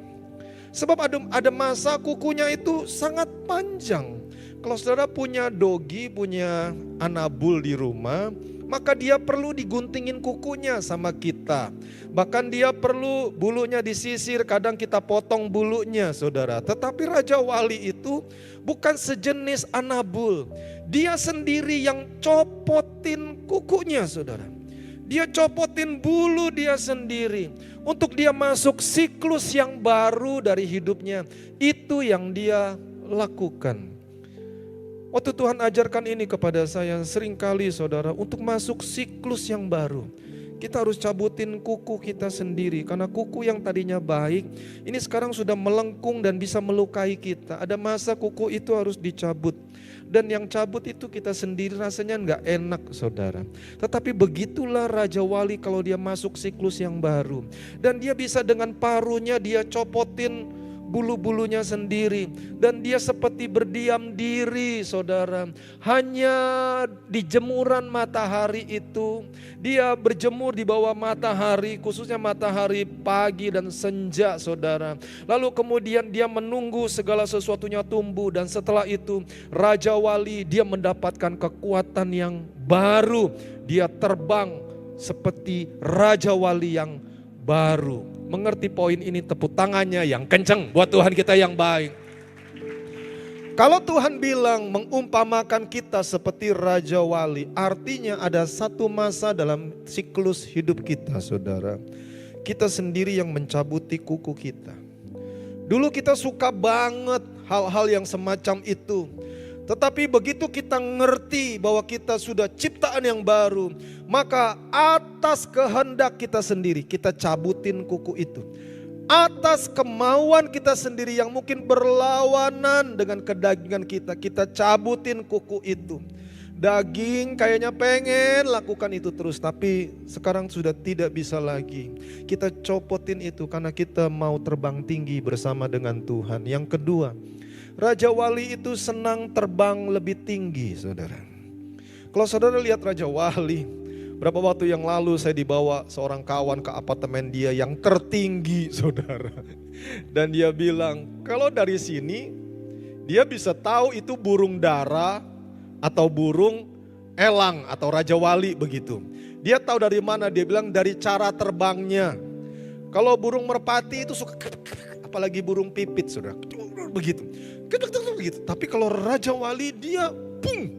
Sebab ada masa kukunya itu sangat panjang. Kalau saudara punya dogi, punya anabul di rumah, maka dia perlu diguntingin kukunya sama kita. Bahkan dia perlu bulunya disisir, kadang kita potong bulunya saudara. Tetapi Raja Wali itu bukan sejenis anabul. Dia sendiri yang copotin kukunya saudara. Dia copotin bulu dia sendiri. Untuk dia masuk siklus yang baru dari hidupnya. Itu yang dia lakukan. Waktu Tuhan ajarkan ini kepada saya, seringkali saudara, untuk masuk siklus yang baru, kita harus cabutin kuku kita sendiri. Karena kuku yang tadinya baik, ini sekarang sudah melengkung dan bisa melukai kita. Ada masa kuku itu harus dicabut. Dan yang cabut itu kita sendiri, rasanya enggak enak saudara. Tetapi begitulah Raja Wali kalau dia masuk siklus yang baru. Dan dia bisa dengan paruhnya dia copotin bulu-bulunya sendiri. Dan dia seperti berdiam diri saudara. Hanya di jemuran matahari itu. Dia berjemur di bawah matahari, khususnya matahari pagi dan senja saudara. Lalu kemudian dia menunggu segala sesuatunya tumbuh. Dan setelah itu Raja Wali dia mendapatkan kekuatan yang baru. Dia terbang seperti Raja Wali yang baru. Mengerti poin ini, tepuk tangannya yang kencang buat Tuhan kita yang baik. Kalau Tuhan bilang mengumpamakan kita seperti Raja Wali, artinya ada satu masa dalam siklus hidup kita saudara. Kita sendiri yang mencabuti kuku kita. Dulu kita suka banget hal-hal yang semacam itu. Tetapi begitu kita ngerti bahwa kita sudah ciptaan yang baru, maka atas kehendak kita sendiri kita cabutin kuku itu. Atas kemauan kita sendiri yang mungkin berlawanan dengan kedagingan kita, kita cabutin kuku itu. Daging kayaknya pengen lakukan itu terus, tapi sekarang sudah tidak bisa lagi. Kita copotin itu karena kita mau terbang tinggi bersama dengan Tuhan. Yang kedua, Raja Wali itu senang terbang lebih tinggi saudara. Kalau saudara lihat Raja Wali, berapa waktu yang lalu saya dibawa seorang kawan ke apartemen dia yang tertinggi saudara. Dan dia bilang kalau dari sini dia bisa tahu itu burung dara atau burung elang atau Raja Wali begitu. Dia tahu dari mana, dia bilang dari cara terbangnya. Kalau burung merpati itu suka, apalagi burung pipit saudara, begitu. Tapi kalau Raja Wali dia pung,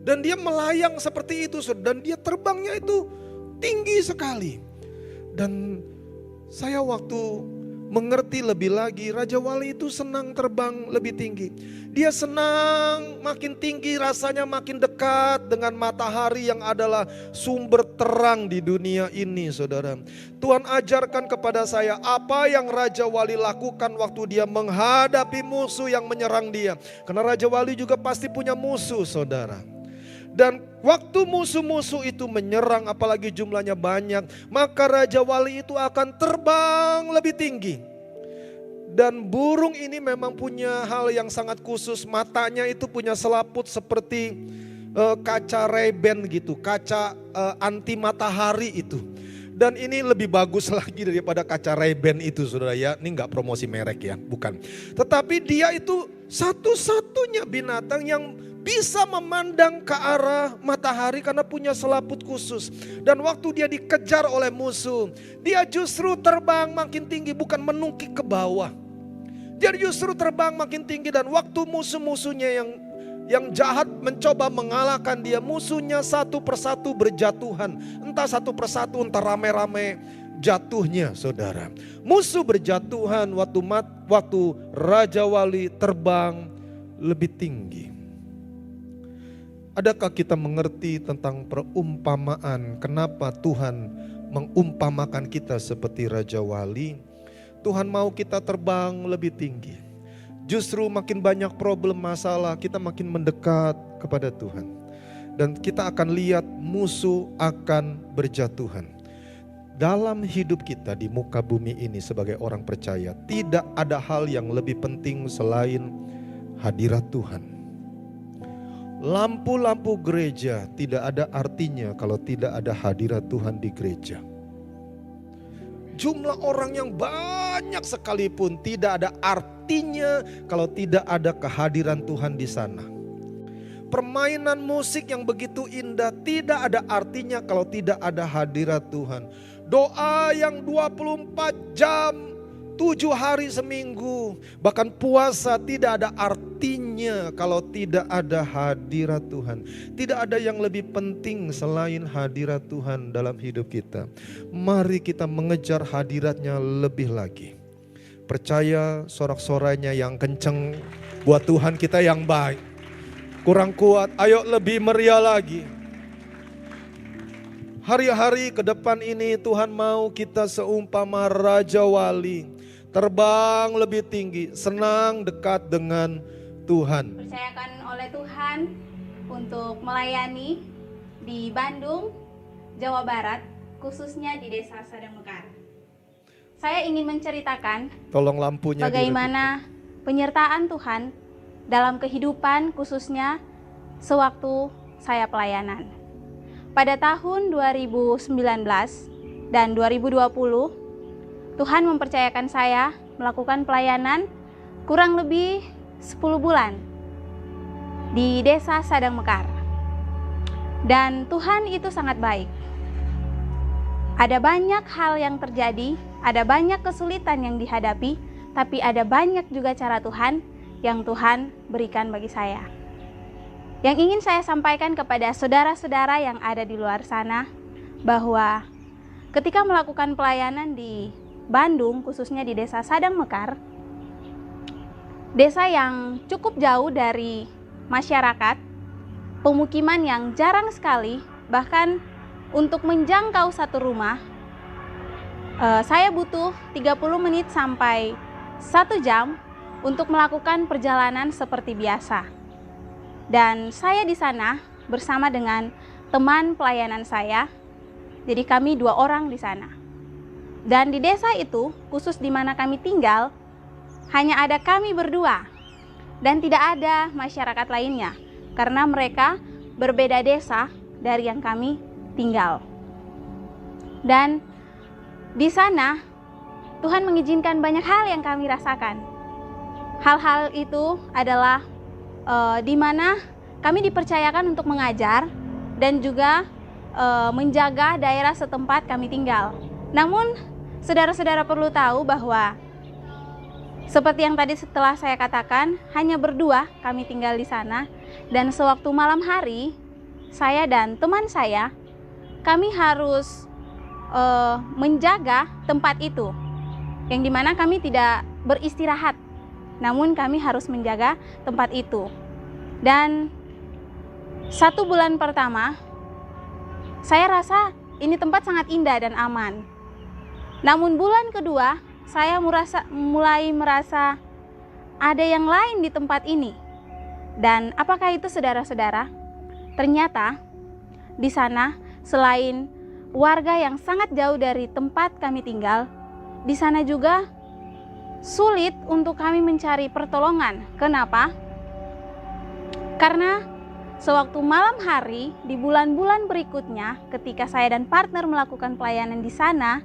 dan dia melayang seperti itu dan dia terbangnya itu tinggi sekali. Dan saya waktu mengerti lebih lagi, Raja Wali itu senang terbang lebih tinggi. Dia senang makin tinggi, rasanya makin dekat dengan matahari yang adalah sumber terang di dunia ini saudara. Tuhan ajarkan kepada saya apa yang Raja Wali lakukan waktu dia menghadapi musuh yang menyerang dia. Karena Raja Wali juga pasti punya musuh saudara. Dan waktu musuh-musuh itu menyerang, apalagi jumlahnya banyak, maka Raja Wali itu akan terbang lebih tinggi. Dan burung ini memang punya hal yang sangat khusus, matanya itu punya selaput seperti kaca Ray-Ban gitu, kaca anti matahari itu. Dan ini lebih bagus lagi daripada kaca Ray-Ban itu saudara ya. Ini enggak promosi merek ya, bukan. Tetapi dia itu satu-satunya binatang yang bisa memandang ke arah matahari karena punya selaput khusus. Dan waktu dia dikejar oleh musuh, dia justru terbang makin tinggi, bukan menungkik ke bawah. Dia justru terbang makin tinggi, dan waktu musuh-musuhnya yang jahat mencoba mengalahkan dia, musuhnya satu persatu berjatuhan. Entah satu persatu, entah rame-rame jatuhnya saudara. Musuh berjatuhan waktu Raja Wali terbang lebih tinggi. Adakah kita mengerti tentang perumpamaan kenapa Tuhan mengumpamakan kita seperti Raja Wali? Tuhan mau kita terbang lebih tinggi. Justru makin banyak problem masalah, kita makin mendekat kepada Tuhan. Dan kita akan lihat musuh akan berjatuhan. Dalam hidup kita di muka bumi ini sebagai orang percaya, tidak ada hal yang lebih penting selain hadirat Tuhan. Lampu-lampu gereja tidak ada artinya kalau tidak ada hadirat Tuhan di gereja. Jumlah orang yang banyak banyak sekalipun tidak ada artinya kalau tidak ada kehadiran Tuhan di sana. Permainan musik yang begitu indah tidak ada artinya kalau tidak ada hadirat Tuhan. Doa yang 24 jam, 7 hari seminggu, bahkan puasa tidak ada artinya kalau tidak ada hadirat Tuhan. Tidak ada yang lebih penting selain hadirat Tuhan dalam hidup kita. Mari kita mengejar hadiratnya lebih lagi. Percaya sorak-soranya yang kenceng buat Tuhan kita yang baik. Kurang kuat, ayo lebih meriah lagi. Hari-hari ke depan ini Tuhan mau kita seumpama Raja Wali. Terbang lebih tinggi, senang dekat dengan Tuhan. Percayakan oleh Tuhan untuk melayani di Bandung, Jawa Barat, khususnya di Desa Sadang Mekar. Saya ingin menceritakan Tolong lampunya bagaimana penyertaan Tuhan dalam kehidupan khususnya sewaktu saya pelayanan. Pada tahun 2019 dan 2020, Tuhan mempercayakan saya melakukan pelayanan kurang lebih 10 bulan di Desa Sadang Mekar. Dan Tuhan itu sangat baik. Ada banyak hal yang terjadi, ada banyak kesulitan yang dihadapi, tapi ada banyak juga cara Tuhan yang Tuhan berikan bagi saya. Yang ingin saya sampaikan kepada saudara-saudara yang ada di luar sana, bahwa ketika melakukan pelayanan di Bandung, khususnya di Desa Sadang Mekar, desa yang cukup jauh dari masyarakat, pemukiman yang jarang sekali, bahkan untuk menjangkau satu rumah, saya butuh 30 menit sampai 1 jam untuk melakukan perjalanan seperti biasa. Dan saya di sana bersama dengan teman pelayanan saya, jadi kami 2 orang di sana. Dan di desa itu, khusus di mana kami tinggal, hanya ada kami berdua dan tidak ada masyarakat lainnya karena mereka berbeda desa dari yang kami tinggal. Dan di sana Tuhan mengizinkan banyak hal yang kami rasakan. Hal-hal itu adalah di mana kami dipercayakan untuk mengajar dan juga menjaga daerah setempat kami tinggal. Namun saudara-saudara perlu tahu bahwa seperti yang tadi setelah saya katakan, hanya berdua kami tinggal di sana. Dan sewaktu malam hari, saya dan teman saya, kami harus menjaga tempat itu, yang dimana kami tidak beristirahat, namun kami harus menjaga tempat itu. Dan 1 bulan pertama, saya rasa ini tempat sangat indah dan aman. Namun bulan kedua, saya mulai merasa ada yang lain di tempat ini. Dan apakah itu, saudara-saudara? Ternyata di sana selain warga yang sangat jauh dari tempat kami tinggal, di sana juga sulit untuk kami mencari pertolongan. Kenapa? Karena sewaktu malam hari di bulan-bulan berikutnya, ketika saya dan partner melakukan pelayanan di sana,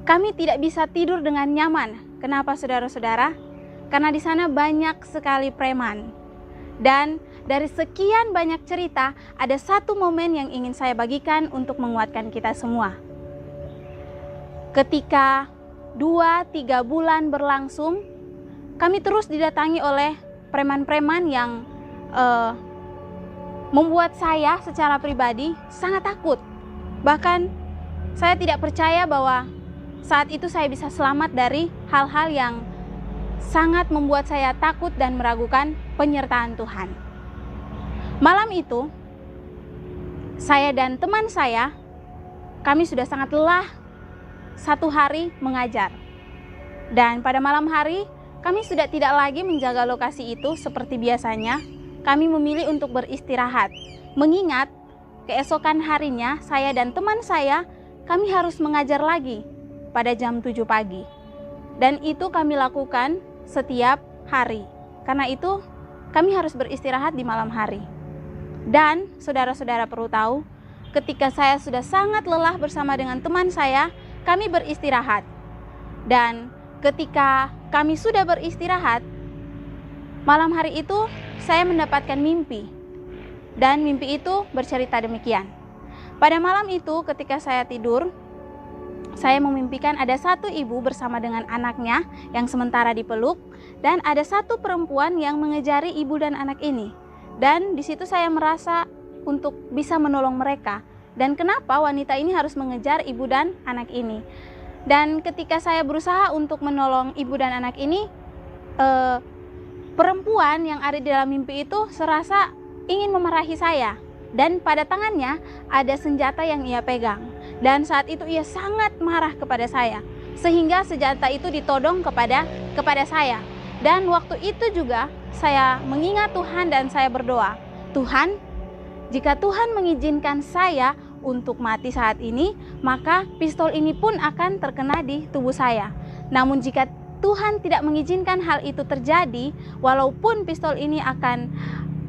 kami tidak bisa tidur dengan nyaman. Kenapa, saudara-saudara? Karena di sana banyak sekali preman. Dan dari sekian banyak cerita, ada satu momen yang ingin saya bagikan untuk menguatkan kita semua. Ketika 2-3 bulan berlangsung, kami terus didatangi oleh preman-preman yang membuat saya secara pribadi sangat takut. Bahkan saya tidak percaya bahwa saat itu saya bisa selamat dari hal-hal yang sangat membuat saya takut dan meragukan penyertaan Tuhan. Malam itu, saya dan teman saya, kami sudah sangat lelah 1 hari mengajar. Dan pada malam hari, kami sudah tidak lagi menjaga lokasi itu seperti biasanya. Kami memilih untuk beristirahat, mengingat keesokan harinya saya dan teman saya, kami harus mengajar lagi pada jam 7 pagi. Dan itu kami lakukan setiap hari. Karena itu kami harus beristirahat di malam hari. Dan saudara-saudara perlu tahu, ketika saya sudah sangat lelah bersama dengan teman saya, kami beristirahat. Dan ketika kami sudah beristirahat, malam hari itu saya mendapatkan mimpi. Dan mimpi itu bercerita demikian. Pada malam itu ketika saya tidur, saya memimpikan ada satu ibu bersama dengan anaknya yang sementara dipeluk, dan ada satu perempuan yang mengejari ibu dan anak ini. Dan di situ saya merasa untuk bisa menolong mereka. Dan kenapa wanita ini harus mengejar ibu dan anak ini? Dan ketika saya berusaha untuk menolong ibu dan anak ini, perempuan yang ada di dalam mimpi itu serasa ingin memarahi saya. Dan pada tangannya ada senjata yang ia pegang. Dan saat itu ia sangat marah kepada saya, sehingga senjata itu ditodong kepada saya. Dan waktu itu juga saya mengingat Tuhan dan saya berdoa, Tuhan, jika Tuhan mengizinkan saya untuk mati saat ini, maka pistol ini pun akan terkena di tubuh saya. Namun jika Tuhan tidak mengizinkan hal itu terjadi, walaupun pistol ini akan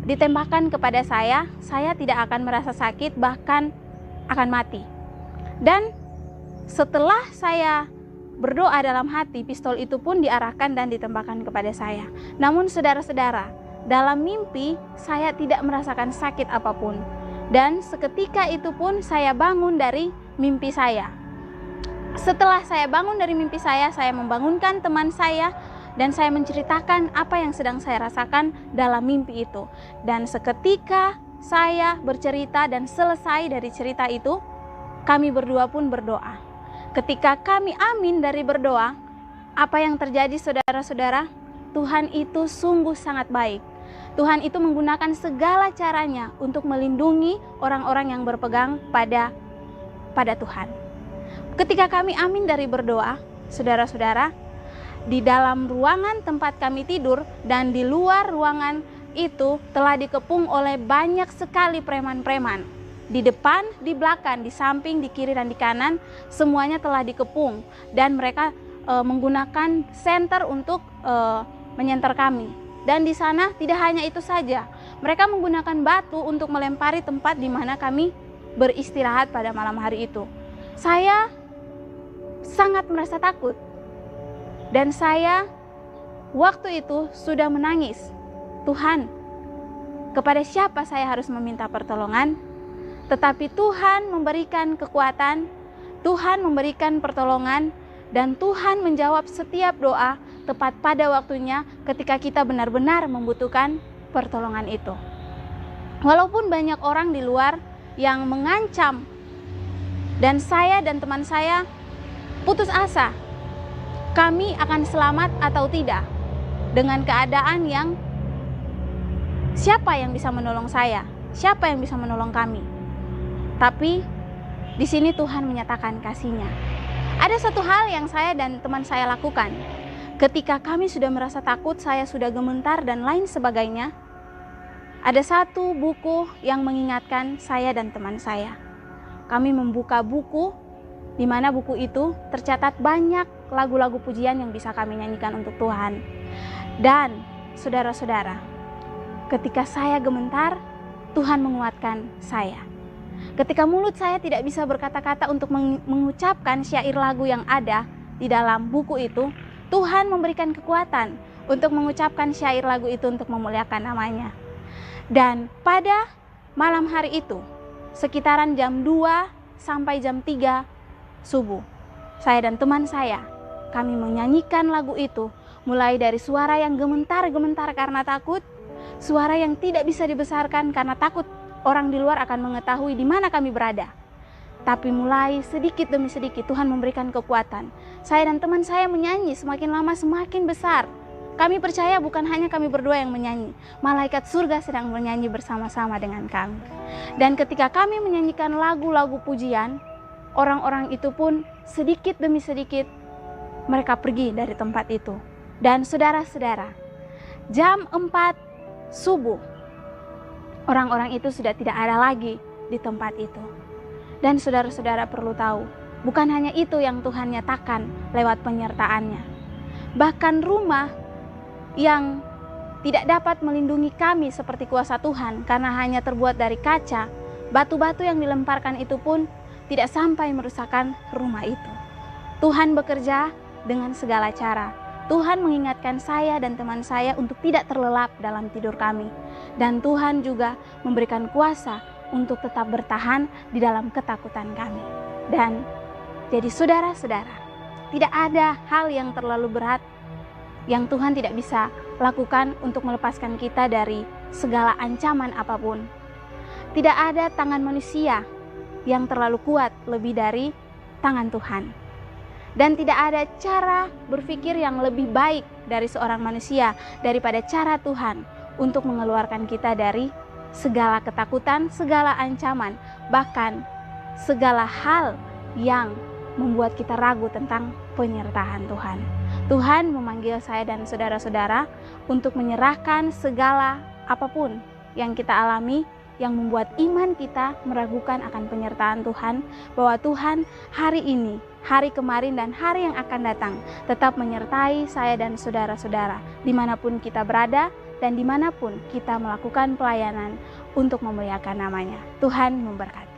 ditembakkan kepada saya tidak akan merasa sakit, bahkan akan mati. Dan setelah saya berdoa dalam hati, pistol itu pun diarahkan dan ditembakkan kepada saya. Namun saudara-saudara, dalam mimpi saya tidak merasakan sakit apapun. Dan seketika itu pun saya bangun dari mimpi saya. Setelah saya bangun dari mimpi saya membangunkan teman saya dan saya menceritakan apa yang sedang saya rasakan dalam mimpi itu. Dan seketika saya bercerita dan selesai dari cerita itu, kami berdua pun berdoa. Ketika kami amin dari berdoa, apa yang terjadi saudara-saudara? Tuhan itu sungguh sangat baik. Tuhan itu menggunakan segala caranya untuk melindungi orang-orang yang berpegang pada Tuhan. Ketika kami amin dari berdoa, saudara-saudara, di dalam ruangan tempat kami tidur dan di luar ruangan itu telah dikepung oleh banyak sekali preman-preman. Di depan, di belakang, di samping, di kiri dan di kanan, semuanya telah dikepung dan mereka menggunakan senter untuk menyenter kami. Dan di sana tidak hanya itu saja, mereka menggunakan batu untuk melempari tempat di mana kami beristirahat pada malam hari itu. Saya sangat merasa takut. Dan saya waktu itu sudah menangis. Tuhan, kepada siapa saya harus meminta pertolongan? Tetapi Tuhan memberikan kekuatan, Tuhan memberikan pertolongan, dan Tuhan menjawab setiap doa tepat pada waktunya ketika kita benar-benar membutuhkan pertolongan itu. Walaupun banyak orang di luar yang mengancam dan saya dan teman saya putus asa, kami akan selamat atau tidak dengan keadaan yang siapa yang bisa menolong saya, siapa yang bisa menolong kami. Tapi di sini Tuhan menyatakan kasih-Nya. Ada satu hal yang saya dan teman saya lakukan. Ketika kami sudah merasa takut, saya sudah gemetar dan lain sebagainya, ada satu buku yang mengingatkan saya dan teman saya. Kami membuka buku, di mana buku itu tercatat banyak lagu-lagu pujian yang bisa kami nyanyikan untuk Tuhan. Dan saudara-saudara, ketika saya gemetar, Tuhan menguatkan saya. Ketika mulut saya tidak bisa berkata-kata untuk mengucapkan syair lagu yang ada di dalam buku itu, Tuhan memberikan kekuatan untuk mengucapkan syair lagu itu untuk memuliakan namanya. Dan pada malam hari itu, sekitaran jam 2 sampai jam 3 subuh, saya dan teman saya, kami menyanyikan lagu itu, mulai dari suara yang gementar-gementar karena takut, suara yang tidak bisa dibesarkan karena takut orang di luar akan mengetahui di mana kami berada. Tapi mulai sedikit demi sedikit Tuhan memberikan kekuatan. Saya dan teman saya menyanyi, semakin lama semakin besar. Kami percaya bukan hanya kami berdua yang menyanyi, malaikat surga sedang menyanyi bersama-sama dengan kami. Dan ketika kami menyanyikan lagu-lagu pujian, orang-orang itu pun sedikit demi sedikit mereka pergi dari tempat itu. Dan saudara-saudara, jam 4 subuh, orang-orang itu sudah tidak ada lagi di tempat itu. Dan saudara-saudara perlu tahu, bukan hanya itu yang Tuhan nyatakan lewat penyertaan-Nya. Bahkan rumah yang tidak dapat melindungi kami seperti kuasa Tuhan karena hanya terbuat dari kaca, batu-batu yang dilemparkan itu pun tidak sampai merusakkan rumah itu. Tuhan bekerja dengan segala cara. Tuhan mengingatkan saya dan teman saya untuk tidak terlelap dalam tidur kami. Dan Tuhan juga memberikan kuasa untuk tetap bertahan di dalam ketakutan kami. Dan jadi saudara-saudara, tidak ada hal yang terlalu berat yang Tuhan tidak bisa lakukan untuk melepaskan kita dari segala ancaman apapun. Tidak ada tangan manusia yang terlalu kuat lebih dari tangan Tuhan. Dan tidak ada cara berpikir yang lebih baik dari seorang manusia daripada cara Tuhan untuk mengeluarkan kita dari segala ketakutan, segala ancaman, bahkan segala hal yang membuat kita ragu tentang penyertaan Tuhan. Tuhan memanggil saya dan saudara-saudara untuk menyerahkan segala apapun yang kita alami yang membuat iman kita meragukan akan penyertaan Tuhan, bahwa Tuhan hari ini, hari kemarin, dan hari yang akan datang tetap menyertai saya dan saudara-saudara dimanapun kita berada dan dimanapun kita melakukan pelayanan untuk memuliakan namanya. Tuhan memberkati.